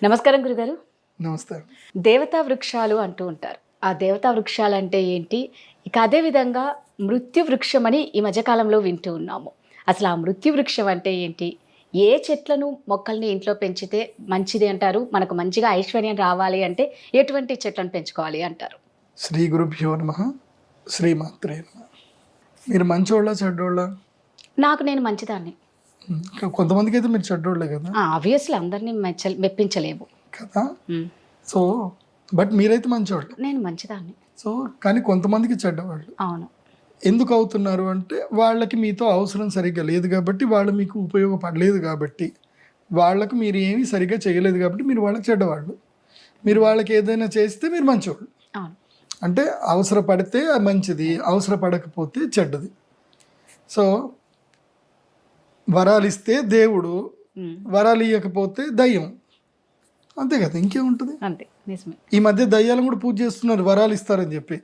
నమస్కారం గురుగారు. నమస్తే. దేవతా వృక్షాలు అంటూ ఉంటారు. ఆ దేవతా వృక్షాలు అంటే ఏంటి? ఇక అదే విధంగా మృత్యు వృక్షం అని ఈ మధ్యకాలంలో వింటూ ఉన్నాము. అసలు ఆ మృత్యు వృక్షం అంటే ఏంటి? ఏ చెట్లను మొక్కల్ని ఇంట్లో పెంచితే మంచిది అంటారు? మనకు మంచిగా ఐశ్వర్యం రావాలి అంటే ఎటువంటి చెట్లను పెంచుకోవాలి అంటారు? శ్రీ గురుభ్యో నమః. శ్రీమాత్రే నమః. మీరు మంచోళ్ళ చెడ్డోళ్ళ? నేను మంచిదాన్ని. కొంతమందికి అయితే మీరు చెడ్డోళ్ళే కదా. ఆబ్వియస్లీ అందరినీ మెప్పించలేము కదా. సో బట్ మీరైతే మంచోళ్ళు. నేను మంచిదాన్ని. సో కానీ కొంతమందికి చెడ్డవాళ్ళు. అవును. ఎందుకు అవుతున్నారు అంటే వాళ్ళకి మీతో అవసరం సరిగ్గా లేదు కాబట్టి, వాళ్ళు మీకు ఉపయోగపడలేదు కాబట్టి, వాళ్ళకు మీరు ఏమీ సరిగ్గా చేయలేదు కాబట్టి మీరు వాళ్ళకి చెడ్డవాళ్ళు. మీరు వాళ్ళకి ఏదైనా చేస్తే మీరు మంచివాళ్ళు. అవును. అంటే అవసరపడితే మంచిది, అవసరపడకపోతే చెడ్డది. సో వరాలు ఇస్తే దేవుడు, వరాలు ఇవ్వకపోతే దయ్యం. అంతే కదా, ఇంకేముంటుంది. అంతే, నిజమే. ఈ మధ్య దయ్యాలను కూడా పూజ చేస్తున్నారు వరాలు ఇస్తారని చెప్పి.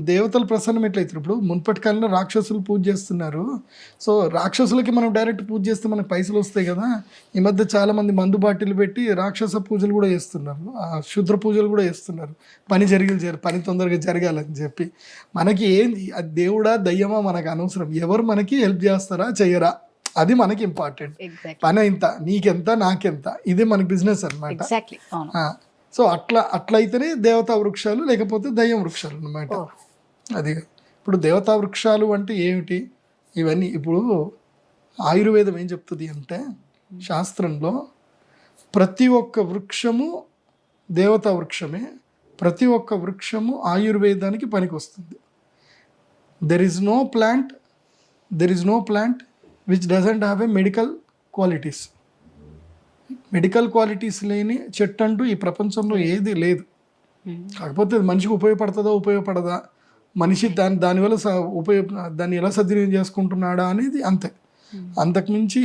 దేవతలు ప్రసన్నం ఎట్లయితారు? ఇప్పుడు మున్పటి కాలంలో రాక్షసులు పూజ చేస్తున్నారు. సో రాక్షసులకి మనం డైరెక్ట్ పూజ చేస్తే మనకు పైసలు వస్తాయి కదా. ఈ మధ్య చాలా మంది మందు బాటిల్ పెట్టి రాక్షస పూజలు కూడా చేస్తున్నారు, శుద్ర పూజలు కూడా చేస్తున్నారు. పని తొందరగా జరగాలని చెప్పి. మనకి ఏంది, అది దేవుడా దయ్యమా మనకు అనవసరం. ఎవరు మనకి హెల్ప్ చేస్తారా చెయ్యరా అది మనకి ఇంపార్టెంట్. పని ఎంత, నీకెంత నాకెంత, ఇదే మనకి బిజినెస్ అనమాట. సో అట్లయితేనే దేవతా వృక్షాలు, లేకపోతే దయ్యం వృక్షాలు అన్నమాట. అది ఇప్పుడు దేవతా వృక్షాలు అంటే ఏమిటి? ఇవన్నీ ఇప్పుడు ఆయుర్వేదం ఏం చెప్తుంది అంటే, శాస్త్రంలో ప్రతి ఒక్క వృక్షము దేవతా వృక్షమే, ప్రతి ఒక్క వృక్షము ఆయుర్వేదానికి పనికి వస్తుంది. There is no plant which doesn't have a medical qualities. Medical qualities లేని చెట్టు అంటూ ఈ ప్రపంచంలో ఏది లేదు. కాకపోతే మనిషికి ఉపయోగపడదా, మనిషి దానివల్ల దాన్ని ఎలా సద్వినియోగం చేసుకుంటున్నాడా అనేది అంతే. అంతకుమించి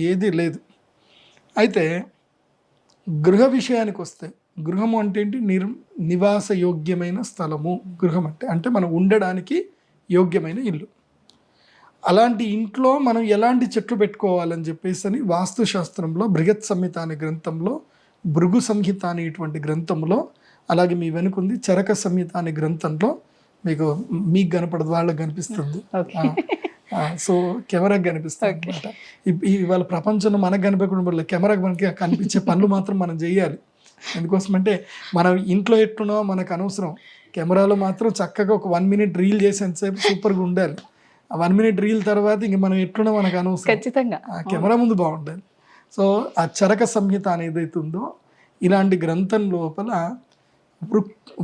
ఏది లేదు. అయితే గృహ విషయానికి వస్తే, గృహము అంటే ఏంటి? నివాస యోగ్యమైన స్థలము. గృహం అంటే మనం ఉండడానికి యోగ్యమైన ఇల్లు. అలాంటి ఇంట్లో మనం ఎలాంటి చెట్లు పెట్టుకోవాలని చెప్పేసి అని వాస్తుశాస్త్రంలో బృహత్ సంహిత అనే గ్రంథంలో, భృగు సంహిత అనేటువంటి గ్రంథంలో, అలాగే మీ వెనుకుంది చరక సంహిత అనే గ్రంథంలో, మీకు కనపడదు, వాళ్ళకి కనిపిస్తుంది. సో కెమెరాకి కనిపిస్తుంది అనమాట. ఇవాళ ప్రపంచంలో మనకు కనిపించకుండా కెమెరాకి మనకి కనిపించే పనులు మాత్రం మనం చేయాలి. ఎందుకోసమంటే మనం ఇంట్లో ఎట్లున్నామో మనకు అనవసరం. కెమెరాలో మాత్రం చక్కగా ఒక 1 minute రీల్ చేసేంతసేపు సూపర్గా ఉండాలి. ఆ 1 minute రీల్ తర్వాత ఇంక మనం ఎట్లున్నా మనకు అనవసరం. ఖచ్చితంగా కెమెరా ముందు బాగుండాలి. సో ఆ చరక సంహిత అనేది ఉందో, ఇలాంటి గ్రంథం లోపల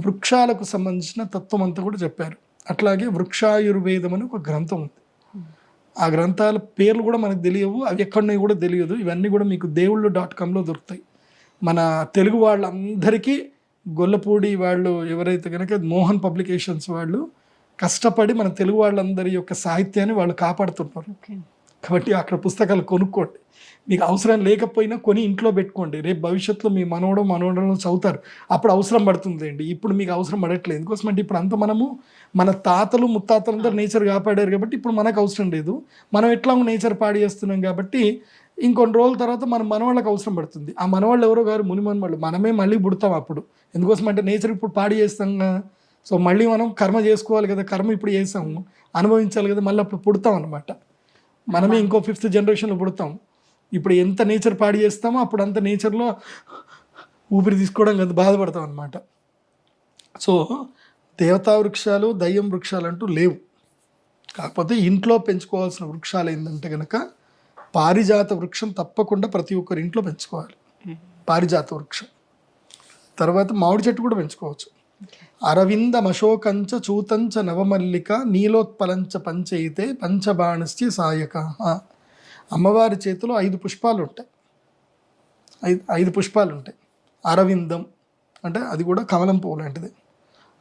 వృక్షాలకు సంబంధించిన తత్వం అంతా కూడా చెప్పారు. అట్లాగే వృక్షాయుర్వేదం అని ఒక గ్రంథం ఉంది. ఆ గ్రంథాల పేర్లు కూడా మనకు తెలియవు, అవి ఎక్కడున్నాయి కూడా తెలియదు. ఇవన్నీ కూడా మీకు దేవుళ్ళు.comలో దొరుకుతాయి. మన తెలుగు వాళ్ళందరికీ గొల్లపూడి వాళ్ళు ఎవరైతే కనుక మోహన్ పబ్లికేషన్స్ వాళ్ళు కష్టపడి మన తెలుగు వాళ్ళందరి యొక్క సాహిత్యాన్ని వాళ్ళు కాపాడుతున్నారు. కాబట్టి అక్కడ పుస్తకాలు కొనుక్కోండి. మీకు అవసరం లేకపోయినా కొని ఇంట్లో పెట్టుకోండి. రేపు భవిష్యత్తులో మీ మనవడలో చదువుతారు, అప్పుడు అవసరం పడుతుందండి. ఇప్పుడు మీకు అవసరం పడట్లేదు. ఎందుకోసం అంటే ఇప్పుడు అంతా మన తాతలు ముత్తాతలందరూ నేచర్ కాపాడారు కాబట్టి ఇప్పుడు మనకు అవసరం లేదు. మనం ఎట్లా నేచర్ పాడు చేస్తున్నాం కాబట్టి ఇంకొన్ని రోజుల తర్వాత మన మనవాళ్ళకి అవసరం పడుతుంది. ఆ మనవాళ్ళు ఎవరో గారు ముని మనవాళ్ళు, మనమే మళ్ళీ పుడతాం అప్పుడు. ఎందుకోసం అంటే నేచర్ ఇప్పుడు పాడు చేస్తాం. సో మళ్ళీ మనం కర్మ చేసుకోవాలి కదా, కర్మ ఇప్పుడు చేసాము, అనుభవించాలి కదా, మళ్ళీ అప్పుడు పుడతాం అనమాట. మనమే ఇంకో 5th generation పుడతాం. ఇప్పుడు ఎంత నేచర్ పాడు చేస్తామో అప్పుడు అంత నేచర్లో ఊపిరి తీసుకోవడం కదా బాధపడతాం అనమాట. సో దేవతా వృక్షాలు, దయ్యం వృక్షాలు అంటూ లేవు. కాకపోతే ఇంట్లో పెంచుకోవాల్సిన వృక్షాలు ఏంటంటే కనుక పారిజాత వృక్షం తప్పకుండా ప్రతి ఒక్కరి ఇంట్లో పెంచుకోవాలి. పారిజాత వృక్షం తర్వాత మామిడి చెట్టు కూడా పెంచుకోవచ్చు. అరవిందమశోకంచ చూతంచ నవమల్లిక నీలోత్పలంచ పంచయితే పంచబాణశ్చ సాయక. అమ్మవారి చేతిలో 5 పుష్పాలు ఉంటాయి. 5 పుష్పాలు ఉంటాయి. అరవిందం అంటే అది కూడా కమలం పువ్వు లాంటిది.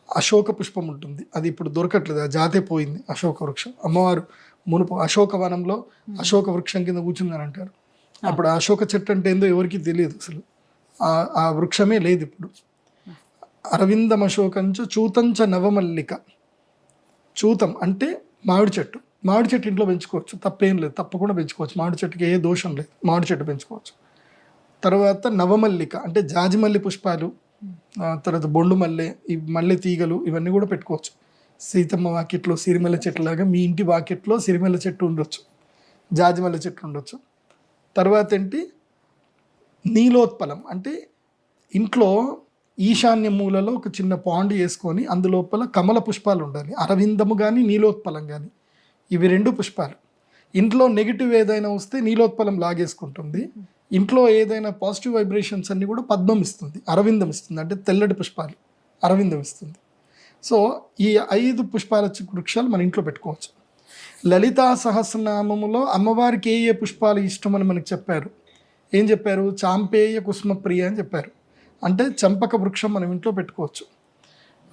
అశోక పుష్పం ఉంటుంది, అది ఇప్పుడు దొరకట్లేదు, ఆ జాతే పోయింది. అశోక వృక్షం అమ్మవారు మునుపు అశోకవనంలో అశోక వృక్షం కింద కూర్చుందని అంటారు. అప్పుడు అశోక చెట్టు అంటే ఏందో ఎవరికి తెలియదు అసలు. ఆ వృక్షమే లేదు ఇప్పుడు. అరవిందమశోకంచ చూతంచ నవమల్లిక. చూతం అంటే మామిడి చెట్టు. మామిడి చెట్టు ఇంట్లో పెంచుకోవచ్చు, తప్పేం లేదు, తప్పకుండా పెంచుకోవచ్చు. మామిడి చెట్టుకి ఏ దోషం లేదు, మామిడి చెట్టు పెంచుకోవచ్చు. తర్వాత నవమల్లిక అంటే జాజిమల్లి పుష్పాలు, తర్వాత బొండు మల్లె, ఈ మల్లె తీగలు ఇవన్నీ కూడా పెట్టుకోవచ్చు. సీతమ్మ వాకిట్లో సిరిమల్లె చెట్టులాగా మీ ఇంటి వాకిట్లో సిరిమల్లె చెట్టు ఉండొచ్చు, జాజిమల్లె చెట్టు ఉండొచ్చు. తర్వాత ఏంటి నీలోత్పలం అంటే ఇంట్లో ఈశాన్య మూలలో ఒక చిన్న పాండ్ వేసుకొని అందులోపల కమల పుష్పాలు ఉండాలి. అరవిందము కానీ నీలోత్పలం కానీ ఇవి 2 పుష్పాలు. ఇంట్లో నెగిటివ్ ఏదైనా వస్తే నీలోత్పలం లాగేసుకుంటుంది. ఇంట్లో ఏదైనా పాజిటివ్ వైబ్రేషన్స్ అన్నీ కూడా పద్మం ఇస్తుంది, అరవిందం ఇస్తుంది, అంటే తెల్లటి పుష్పాలు అరవిందం ఇస్తుంది. సో ఈ 5 పుష్పాల వృక్షాలు మన ఇంట్లో పెట్టుకోవచ్చు. లలితా సహస్రనామములో అమ్మవారికి ఏ పుష్పాలు ఇష్టమని మనకు చెప్పారు. ఏం చెప్పారు? చాంపేయ కుసుమప్రియ అని చెప్పారు. అంటే చంపక వృక్షం మనం ఇంట్లో పెట్టుకోవచ్చు.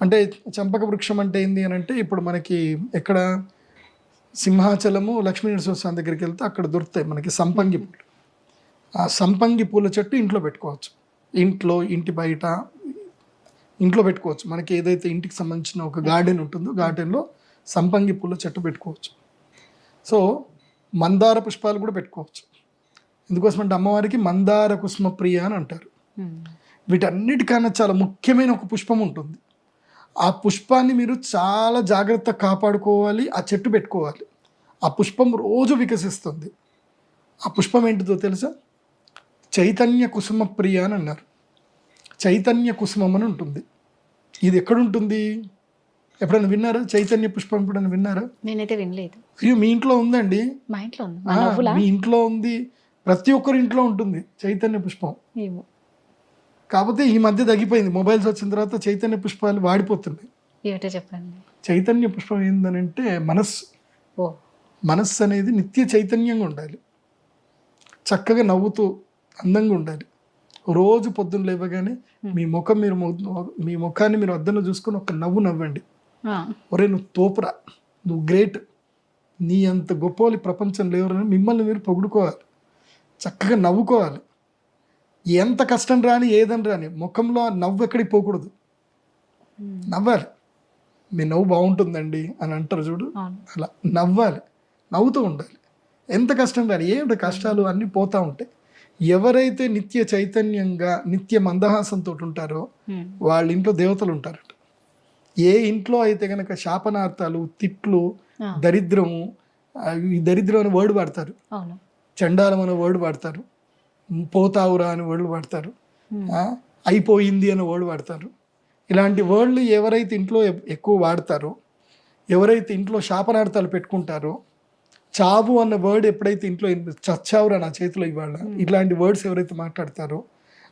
అంటే చంపక వృక్షం అంటే ఏంది అని అంటే ఇప్పుడు మనకి ఎక్కడ సింహాచలము లక్ష్మీనరసింహ స్వామి దగ్గరికి వెళ్తే అక్కడ దొరుకుతాయి మనకి సంపంగి పూలు. ఆ సంపంగి పూల చెట్టు ఇంట్లో పెట్టుకోవచ్చు. ఇంట్లో, ఇంటి బయట, ఇంట్లో పెట్టుకోవచ్చు. మనకి ఏదైతే ఇంటికి సంబంధించిన ఒక గార్డెన్ ఉంటుందో గార్డెన్లో సంపంగి పూల చెట్టు పెట్టుకోవచ్చు. సో మందార పుష్పాలు కూడా పెట్టుకోవచ్చు. ఎందుకోసమంటే అమ్మవారికి మందార కుసుమ ప్రియ అని అంటారు. వీటన్నిటికన్నా చాలా ముఖ్యమైన ఒక పుష్పం ఉంటుంది. ఆ పుష్పాన్ని మీరు చాలా జాగ్రత్తగా కాపాడుకోవాలి, ఆ చెట్టు పెట్టుకోవాలి. ఆ పుష్పం రోజు వికసిస్తుంది. ఆ పుష్పం ఏంటిదో తెలుసా? చైతన్య కుసుమ ప్రియ అని అన్నారు. చైతన్య కుసుమం అని ఉంటుంది. ఇది ఎక్కడుంటుంది? ఎప్పుడైనా విన్నారా? చైతన్య పుష్పం ఎప్పుడైనా విన్నారా? నేనైతే వినలేదు. అయ్యో, మీ ఇంట్లో ఉందండి. మా ఇంట్లో ఉంది. మీ ఇంట్లో ఉంది, ప్రతి ఒక్కరి ఇంట్లో ఉంటుంది చైతన్య పుష్పం. కాకపోతే ఈ మధ్య తగ్గిపోయింది, మొబైల్స్ వచ్చిన తర్వాత చైతన్య పుష్పాలు వాడిపోతున్నాయి. ఏమిటో చెప్పండి. చైతన్య పుష్పం ఏంటంటే మనస్సు. మనస్సు అనేది నిత్య చైతన్యంగా ఉండాలి, చక్కగా నవ్వుతూ అందంగా ఉండాలి. రోజు పొద్దున్న లేవగానే మీ ముఖాన్ని మీరు అద్దంలో చూసుకొని ఒక నవ్వు నవ్వండి. ఒరే నువ్వు తోపురా, నువ్వు గ్రేట్, నీ అంత గొప్ప వాళ్ళు ప్రపంచం లేవరని మిమ్మల్ని మీరు పొగుడుకోవాలి, చక్కగా నవ్వుకోవాలి. ఎంత కష్టం రాని ఏదని రాని ముఖంలో నవ్వు ఎక్కడికి పోకూడదు, నవ్వాలి. మీ నవ్వు బాగుంటుందండి అని అంటారు చూడు, అలా నవ్వాలి, నవ్వుతూ ఉండాలి. ఎంత కష్టం రాని, ఏమిటి కష్టాలు అన్నీ పోతూ ఉంటాయి. ఎవరైతే నిత్య చైతన్యంగా నిత్య మందహాసంతో ఉంటారో వాళ్ళ ఇంట్లో దేవతలు ఉంటారట. ఏ ఇంట్లో అయితే కనుక శాపనార్థాలు, తిట్లు, దరిద్రము, ఈ దరిద్రం అనే వర్డ్ వాడతారు, చండాలం అనే వర్డ్ వాడతారు, పోతావురా అని వర్డ్లు వాడతారు, అయిపోయింది అనే వర్డ్ వాడతారు. ఇలాంటి వర్డ్లు ఎవరైతే ఇంట్లో ఎక్కువ వాడతారో, ఎవరైతే ఇంట్లో శాపనార్థాలు పెట్టుకుంటారో, చావు అన్న వర్డ్ ఎప్పుడైతే ఇంట్లో చచ్చావురా నా చేతిలో ఇవాళ, ఇట్లాంటి వర్డ్స్ ఎవరైతే మాట్లాడతారో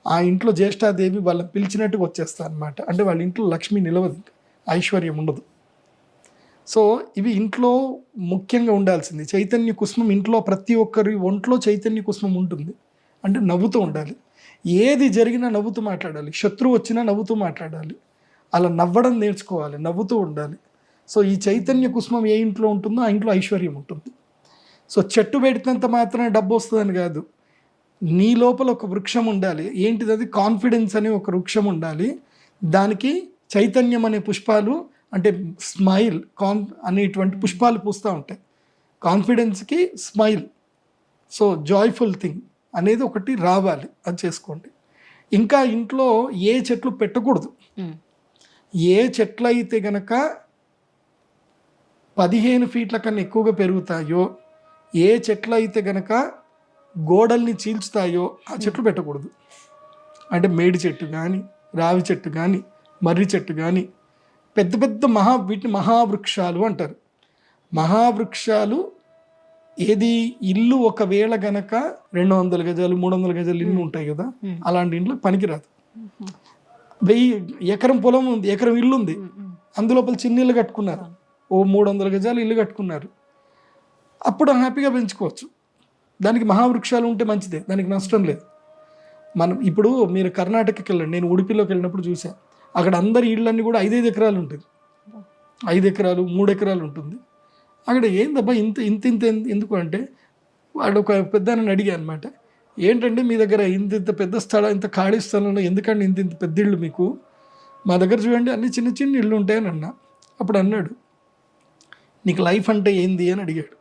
ఆ ఇంట్లో జ్యేష్ఠాదేవి వాళ్ళని పిలిచినట్టుగా వచ్చేస్తారు అనమాట. అంటే వాళ్ళ ఇంట్లో లక్ష్మి నిలవదు, ఐశ్వర్యం ఉండదు. సో ఇవి ఇంట్లో ముఖ్యంగా ఉండాల్సింది. చైతన్య కుసుమం ఇంట్లో ప్రతి ఒక్కరి ఒంట్లో చైతన్య కుసుమం ఉంటుంది. అంటే నవ్వుతూ ఉండాలి, ఏది జరిగినా నవ్వుతూ మాట్లాడాలి, శత్రువు వచ్చినా నవ్వుతూ మాట్లాడాలి, అలా నవ్వడం నేర్చుకోవాలి, నవ్వుతూ ఉండాలి. సో ఈ చైతన్య కుసుమం ఏ ఇంట్లో ఉంటుందో ఆ ఇంట్లో ఐశ్వర్యం ఉంటుంది. సో చెట్టు పెట్టినంత మాత్రమే డబ్బు వస్తుందని కాదు, నీ లోపల ఒక వృక్షం ఉండాలి. ఏంటిది అది? కాన్ఫిడెన్స్ అనే ఒక వృక్షం ఉండాలి. దానికి చైతన్యం అనే పుష్పాలు, అంటే స్మైల్ అనేటువంటి పుష్పాలు పూస్తూ ఉంటాయి. కాన్ఫిడెన్స్కి స్మైల్, సో జాయ్ఫుల్ థింగ్ అనేది ఒకటి రావాలి, అది చేసుకోండి. ఇంకా ఇంట్లో ఏ చెట్లు పెట్టకూడదు, ఏ చెట్లు అయితే గనక 15 ఫీట్ల కన్నా ఎక్కువగా పెరుగుతాయో, ఏ చెట్లు అయితే గనక గోడల్ని చీల్చుతాయో ఆ చెట్లు పెట్టకూడదు. అంటే మేడి చెట్టు కానీ, రావి చెట్టు కానీ, మర్రి చెట్టు కానీ, పెద్ద పెద్ద వీటిని మహావృక్షాలు అంటారు. మహావృక్షాలు ఏది? ఇల్లు ఒకవేళ గనక 200 గజాలు 300 గజాలు ఇల్లు ఉంటాయి కదా, అలాంటి ఇంట్లో పనికిరాదు. 1000 ఎకరం పొలం ఉంది, ఎకరం ఇల్లు ఉంది, అందులోపల చిన్న ఇల్లు కట్టుకున్నారు, ఓ 300 గజాలు ఇల్లు కట్టుకున్నారు, అప్పుడు హ్యాపీగా పెంచుకోవచ్చు. దానికి మహావృక్షాలు ఉంటే మంచిదే, దానికి నష్టం లేదు. మనం ఇప్పుడు మీరు కర్ణాటకకి వెళ్ళండి, నేను ఉడిపిలోకి వెళ్ళినప్పుడు చూసాను, అక్కడ అందరి ఇళ్ళన్నీ కూడా 5-5 ఎకరాలు ఉంటుంది, 5 ఎకరాలు 3 ఎకరాలు ఉంటుంది. అక్కడ ఏందబ్బా ఇంత ఇంత ఇంత ఎందుకు అంటే, వాడు ఒక పెద్దని అడిగా అనమాట, ఏంటంటే మీ దగ్గర ఇంత ఇంత పెద్ద స్థలం, ఇంత ఖాళీ స్థలంలో ఎందుకంటే ఇంత ఇంత పెద్ద ఇళ్ళు మీకు, మా దగ్గర చూడండి అన్ని చిన్న చిన్న ఇళ్ళు ఉంటాయని అన్నా. అప్పుడు అన్నాడు, నీకు లైఫ్ అంటే ఏంది అని అడిగాడు.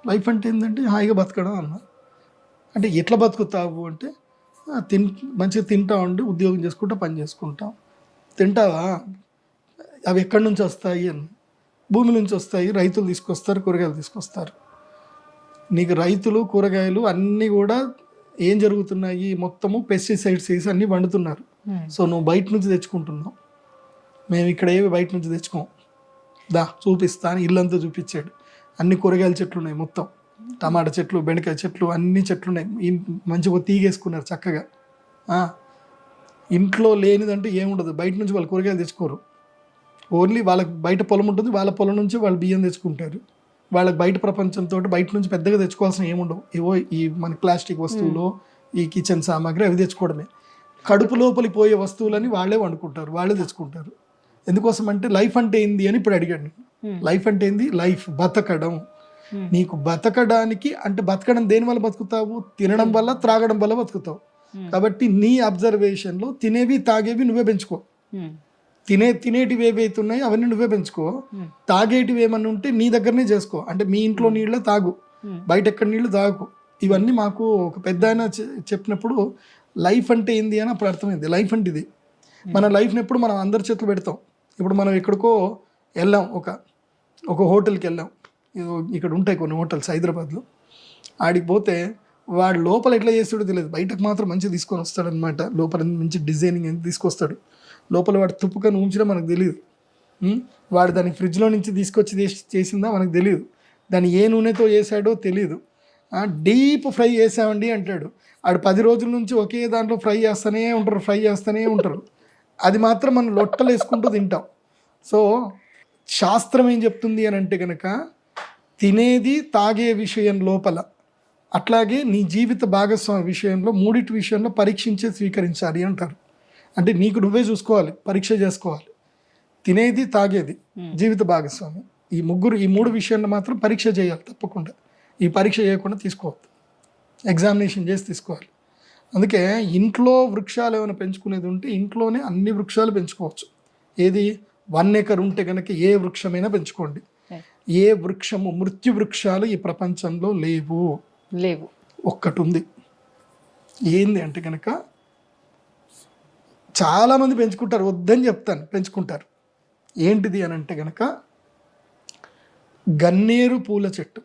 లైఫ్ అంటే ఏంటంటే హాయిగా బతకడం అన్నా. అంటే ఎట్లా బతుకుతావు అంటే, మంచిగా తింటా ఉండి ఉద్యోగం చేసుకుంటా పని చేసుకుంటాం. తింటావా, అవి ఎక్కడి నుంచి వస్తాయి అని, భూమి నుంచి వస్తాయి, రైతులు తీసుకొస్తారు, కూరగాయలు తీసుకొస్తారు. నీకు రైతులు కూరగాయలు అన్నీ కూడా ఏం జరుగుతున్నాయి, మొత్తము పెస్టిసైడ్స్ వేసి అన్నీ వండుతున్నారు. సో నువ్వు బయట నుంచి తెచ్చుకుంటున్నావు, మేము ఇక్కడ ఏవి బయట నుంచి తెచ్చుకోం, దా చూపిస్తా అని ఇల్లంతా చూపించాడు. అన్ని కూరగాయల చెట్లు ఉన్నాయి, మొత్తం టమాటా చెట్లు, బెండకాయ చెట్లు, అన్ని చెట్లు ఉన్నాయి. మంచిగా తీగేసుకున్నారు చక్కగా. ఇంట్లో లేనిదంటే ఏముండదు, బయట నుంచి వాళ్ళు కూరగాయలు తెచ్చుకోరు. ఓన్లీ వాళ్ళకి బయట పొలం ఉంటుంది, వాళ్ళ పొలం నుంచి వాళ్ళు బియ్యం తెచ్చుకుంటారు. వాళ్ళకి బయట ప్రపంచంతో బయట నుంచి పెద్దగా తెచ్చుకోవాల్సిన ఏముండవు. ఏవో ఈ మన ప్లాస్టిక్ వస్తువులు, ఈ కిచెన్ సామాగ్రి అవి తెచ్చుకోవడమే. కడుపు లోపలికి పోయే వస్తువులని వాళ్ళే వండుకుంటారు, వాళ్ళే తెచ్చుకుంటారు. ఎందుకోసం అంటే లైఫ్ అంటే ఏంది అని ఇప్పుడు అడిగాడు నేను. లైఫ్ అంటే ఏంది? లైఫ్ బతకడం. నీకు బతకడానికి అంటే బతకడం దేని వల్ల బతుకుతావు? తినడం వల్ల, త్రాగడం వల్ల బతుకుతావు. కాబట్టి నీ అబ్జర్వేషన్లో తినేవి తాగేవి నువ్వే పెంచుకో. తినేటివి ఏవైతే ఉన్నాయో అవన్నీ నువ్వే పెంచుకో. తాగేటివి ఏమన్నా ఉంటే నీ దగ్గరనే చేసుకో. అంటే మీ ఇంట్లో నీళ్ళే తాగు, బయట ఎక్కడ నీళ్ళు తాగు. ఇవన్నీ మాకు ఒక పెద్ద ఆయన చెప్పినప్పుడు లైఫ్ అంటే ఏంది అని అప్పుడు అర్థమైంది. లైఫ్ అంటే ఇది. మన లైఫ్ని ఎప్పుడు మనం అందరి చేతులు పెడతాం. ఇప్పుడు మనం ఎక్కడికో వెళ్ళాం, ఒక హోటల్కి వెళ్ళాం. ఇక్కడ ఉంటాయి కొన్ని హోటల్స్ హైదరాబాద్లో. ఆడికి పోతే వాడు లోపల ఎట్లా చేస్తాడో తెలియదు, బయటకు మాత్రం మంచిగా తీసుకొని వస్తాడనమాట. లోపల మంచి డిజైనింగ్ ఎంత తీసుకొస్తాడు, లోపల వాడు తుప్పుకొని ఉంచడం మనకు తెలియదు. వాడు దాన్ని ఫ్రిడ్జ్లో నుంచి తీసుకొచ్చి చేసిందా మనకు తెలియదు. దాన్ని ఏ నూనెతో వేసాడో తెలియదు. డీప్ ఫ్రై చేసామండి అంటాడు. ఆడు 10 రోజుల నుంచి ఒకే దాంట్లో ఫ్రై చేస్తూనే ఉంటారు. అది మాత్రం మనం లొట్టలు వేసుకుంటూ తింటాం. సో శాస్త్రం ఏం చెప్తుంది అని అంటే కనుక, తినేది తాగే విషయం లోపల, అట్లాగే నీ జీవిత భాగస్వామి విషయంలో, మూడిటి విషయంలో పరీక్షించే స్వీకరించాలి అంటారు. అంటే నీకు నువ్వే చూసుకోవాలి, పరీక్ష చేసుకోవాలి. తినేది, తాగేది, జీవిత భాగస్వామి, ఈ 3 విషయాల్లో మాత్రం పరీక్ష చేయాలి తప్పకుండా. ఈ పరీక్ష చేయకుండా తీసుకోవద్దు, ఎగ్జామినేషన్ చేసి తీసుకోవాలి. అందుకే ఇంట్లో వృక్షాలు ఏమైనా పెంచుకునేది ఉంటే ఇంట్లోనే అన్ని వృక్షాలు పెంచుకోవచ్చు. ఏది 1 ఎకర్ ఉంటే కనుక ఏ వృక్షమైనా పెంచుకోండి. ఏ వృక్షము, మృత్యు వృక్షాలు ఈ ప్రపంచంలో లేవు. ఒక్కటి ఉంది. ఏంది అంటే కనుక చాలామంది పెంచుకుంటారు, వద్దని చెప్తాను, పెంచుకుంటారు. ఏంటిది అని అంటే కనుక గన్నేరు పూల చెట్టు.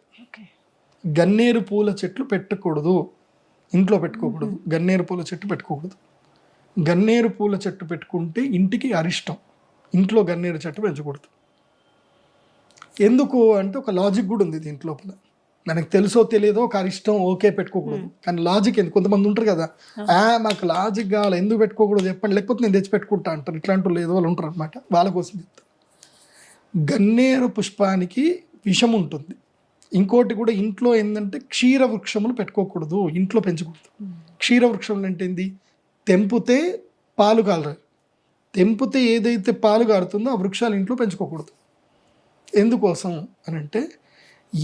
గన్నేరు పూల చెట్లు పెట్టకూడదు, ఇంట్లో పెట్టుకోకూడదు. గన్నేరు పూల చెట్టు పెట్టుకోకూడదు. గన్నేరు పూల చెట్టు పెట్టుకుంటే ఇంటికి అరిష్టం. ఇంట్లో గన్నేరు చెట్టు పెంచకూడదు. ఎందుకు అంటే ఒక లాజిక్ కూడా ఉంది దీంట్ లోపల. మనకు తెలుసో తెలియదో ఒక అరిష్టం, ఓకే పెట్టుకోకూడదు. కానీ లాజిక్ ఎందుకు? కొంతమంది ఉంటారు కదా, మాకు లాజిక్ కావాలి, ఎందుకు పెట్టుకోకూడదు చెప్పండి, లేకపోతే నేను తెచ్చి పెట్టుకుంటా అంటారు. ఇట్లాంటి లేదో వాళ్ళు ఉంటారు అనమాట. వాళ్ళ కోసం చెప్తాను. గన్నేరు పుష్పానికి విషం ఉంటుంది. ఇంకోటి కూడా ఇంట్లో ఏంటంటే క్షీర వృక్షములు పెట్టుకోకూడదు, ఇంట్లో పెంచకూడదు. క్షీర వృక్షములు అంటే ఏంది? తెంపితే పాలు కాలరు. తెంపితే ఏదైతే పాలు కారుతుందో ఆ వృక్షాలు ఇంట్లో పెంచుకోకూడదు. ఎందుకోసం అని అంటే,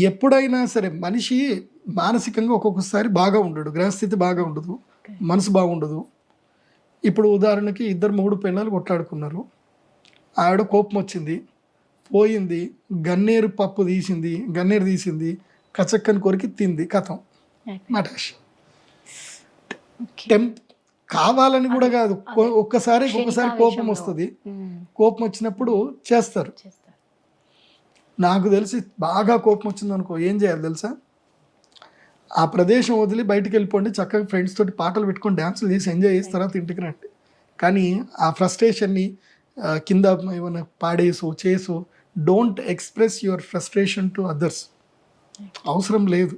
ఎప్పుడైనా సరే మనిషి మానసికంగా ఒక్కొక్కసారి బాగా ఉండడు, గ్రహస్థితి బాగా ఉండదు, మనసు బాగుండదు. ఇప్పుడు ఉదాహరణకి 2 3 పిల్లలు కొట్లాడుకున్నారు. ఆవిడ కోపం వచ్చింది, పోయింది, గన్నేరు తీసింది, కచక్కని కొరికి తింది, కథం మటాష్. కావాలని కూడా కాదు, ఒక్కసారి కోపం వస్తుంది. కోపం వచ్చినప్పుడు చేస్తారు. నాకు తెలిసి బాగా కోపం వచ్చింది అనుకో, ఏం చేయాలి తెలుసా? ఆ ప్రదేశం వదిలి బయటికి వెళ్ళిపోండి, చక్కగా ఫ్రెండ్స్ తోటి పాటలు పెట్టుకొని డ్యాన్సులు చేసి ఎంజాయ్ చేసిన తర్వాత ఇంటికి రండి. కానీ ఆ ఫ్రస్ట్రేషన్ని కింద ఏమైనా పాడేసో చేసో, don't express your frustration to others. అవసరం లేదు.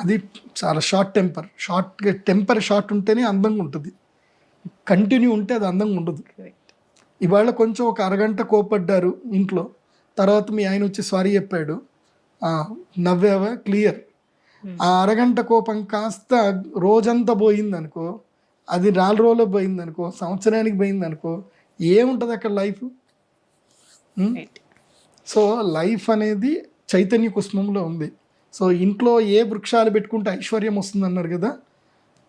అది చాలా టెంపర్ షార్ట్ ఉంటేనే అందంగా ఉంటుంది. కంటిన్యూ ఉంటే అది అందంగా ఉండదు. ఇవాళ కొంచెం ఒక అరగంట కోపడ్డారు ఇంట్లో, తర్వాత మీ ఆయన వచ్చి సారీ చెప్పాడు, నవ్వావా, క్లియర్. ఆ అరగంట కోపం కాస్త రోజంతా పోయిందనుకో, అది 4 రోజులు పోయిందనుకో, సంవత్సరానికి పోయిందనుకో, ఏముంటుంది అక్కడ లైఫ్? సో లైఫ్ అనేది చైతన్య కుసుమంలో ఉంది. సో ఇంట్లో ఏ వృక్షాలు పెట్టుకుంటే ఐశ్వర్యం వస్తుంది అన్నారు కదా,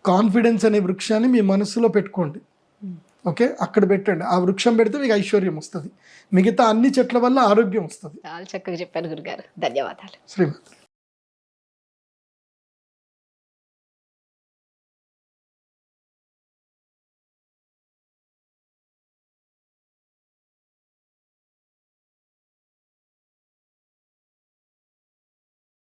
కాన్ఫిడెన్స్ అనే వృక్షాన్ని మీ మనసులో పెట్టుకోండి. ఓకే, అక్కడ పెట్టండి. ఆ వృక్షం పెడితే మీకు ఐశ్వర్యం వస్తుంది. మిగతా అన్ని చెట్ల వల్ల ఆరోగ్యం వస్తుంది. చాలా చక్కగా చెప్పారు గురుగారు, ధన్యవాదాలు. శ్రీమతి.